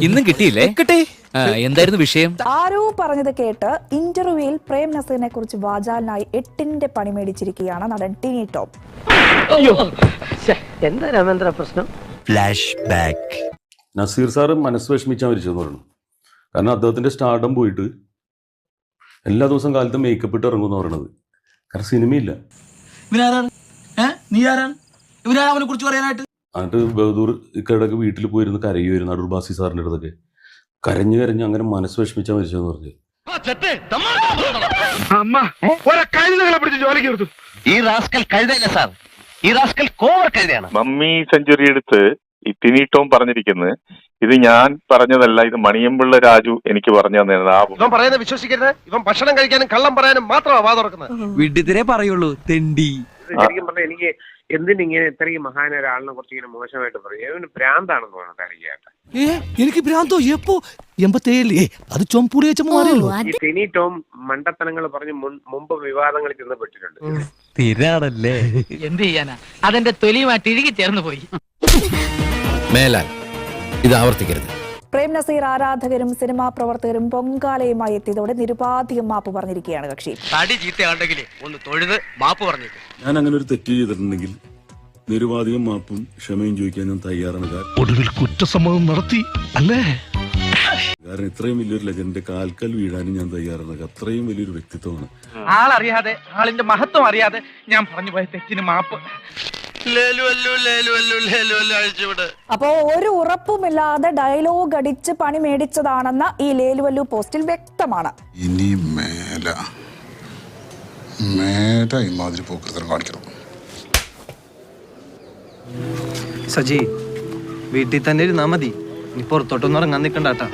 ഇന്നും കിട്ടിയില്ലേ? കിട്ടി. എന്തായിരുന്നു വിഷയം? ആരോ പറഞ്ഞത് കേട്ട് ഇന്റർവ്യൂവിൽ പ്രേം നസീറിനെ കുറിച്ച് വാചാലിനായി 8ന്റെ പണി മേടിച്ചിരിക്കുകയാണ് നടൻ ടിനി ടോം. എന്താ രാമേന്ദ്ര പ്രശ്നം? Flash back. നസീർ സാറ് മനസ്സ് വിഷമിച്ചാൽ മരിച്ചെന്ന് പറഞ്ഞു. കാരണം അദ്ദേഹത്തിന്റെ സ്റ്റാർഡം പോയിട്ട് എല്ലാ ദിവസവും കാലത്ത് മേക്കപ്പ് ഇട്ട് ഇറങ്ങുമെന്ന് പറയണത്. കാരണം സിനിമയില്ല. എന്നിട്ട് ബഹദൂർ ഇക്കടക്ക് വീട്ടിൽ പോയിരുന്ന് കരയുമായിരുന്നു. അടൂർ ബാസി സാറിന്റെ അടുത്തൊക്കെ കരഞ്ഞു അങ്ങനെ മനസ്സ് വിഷമിച്ചാൽ മരിച്ചെന്ന് പറഞ്ഞു. ഈ റാസ്കൽ കഴുതയില്ല സാർ, ഈ റാസ്കൽ കോവർ കഴുതയാണ്. മമ്മി സെഞ്ചുറി എടുത്ത് ഈ ടിനി ടോം പറഞ്ഞിരിക്കുന്നത് ഇത് ഞാൻ പറഞ്ഞതല്ല, ഇത് മണിയമ്പിള്ള രാജു എനിക്ക് പറഞ്ഞു തന്നതാണ്. ഇവൻ പറയുന്നത് വിശ്വസിക്കരുത്. ഇവൻ ഭക്ഷണം കഴിക്കാനും കള്ളം പറയാനും മാത്രമാണ് വാ തുറക്കുന്നത്. വിഡിതരെ പറയുള്ളൂ തെണ്ടി. ശരിക്കും പറഞ്ഞാൽ എനിക്ക് എന്തിനിങ്ങനെ ഇത്രയും മഹാന ഒരാളിനെ കുറിച്ച് ഇങ്ങനെ മോശമായിട്ട് പറയും. ഭ്രാന്താണെന്ന് തോന്നുന്നു അറിയാത്ത. എനിക്ക് ഭ്രാന്തോ? എപ്പോ 87 അത് ചൊമ്പൂടി വെച്ച മാറിയല്ലോ. ഈ ടിനി ടോം മണ്ടത്തനങ്ങൾ പറഞ്ഞ് മുമ്പ് വിവാദങ്ങളിൽ ചെന്നപ്പെട്ടിട്ടുണ്ട്. സ്ഥിരാണല്ലേ? എന്ത് ചെയ്യാനാ, അതെന്റെ തൊലിയുമായിട്ട് ഇഴുകി ചേർന്ന് പോയി. മേലാൽ ഇത് ആവർത്തിക്കരുത്. പ്രേം നസീർ ആരാധകരും സിനിമാ പ്രവർത്തകരും പൊങ്കാലയുമായി എത്തിയതോടെ നിരുപാധികം മാപ്പ് പറഞ്ഞിരിക്കുകയാണ് കക്ഷി. തടി ചീത്തയാണ്ടെങ്കിൽ ഒന്ന് തൊഴുത് മാപ്പ് പറഞ്ഞു. ഞാൻ അങ്ങനെ ഒരു തെറ്റ് ചെയ്തിട്ടുണ്ടെങ്കിൽ നിരുപാധികം മാപ്പും ക്ഷമയും ചോദിക്കാൻ ഞാൻ തയ്യാറാണ്. ഒടുവിൽ കുറ്റസമ്മതം നടത്തി അല്ലേ? കാരണം ഇത്രയും വലിയൊരു ലെജൻഡിന്റെ കാൽക്കൽ വീഴാനും ഞാൻ തയ്യാറാണ്. അത്രയും വലിയൊരു വ്യക്തിത്വമാണ്. ആളറിയാതെ, ആളിന്റെ മഹത്വം അറിയാതെ ഞാൻ പറഞ്ഞു പോയ തെറ്റിന് മാപ്പ്. അപ്പോ ഒരു ഉറപ്പുമില്ലാതെ ഡയലോഗ് അടിച്ച് പണി മേടിച്ചതാണെന്ന് ഈ ലേലുവല്ലു പോസ്റ്റിൽ വ്യക്തമാണ്. ഇനി മേല ഇമാതിരി പോക്കൃതം കാണിക്കണം. സജി, വീട്ടിൽ തന്നെ ഇരുന്നാ മതി. ഇനി പുറത്തോട്ടൊന്നും ഇറങ്ങാൻ നിൽക്കണ്ടാട്ടാ.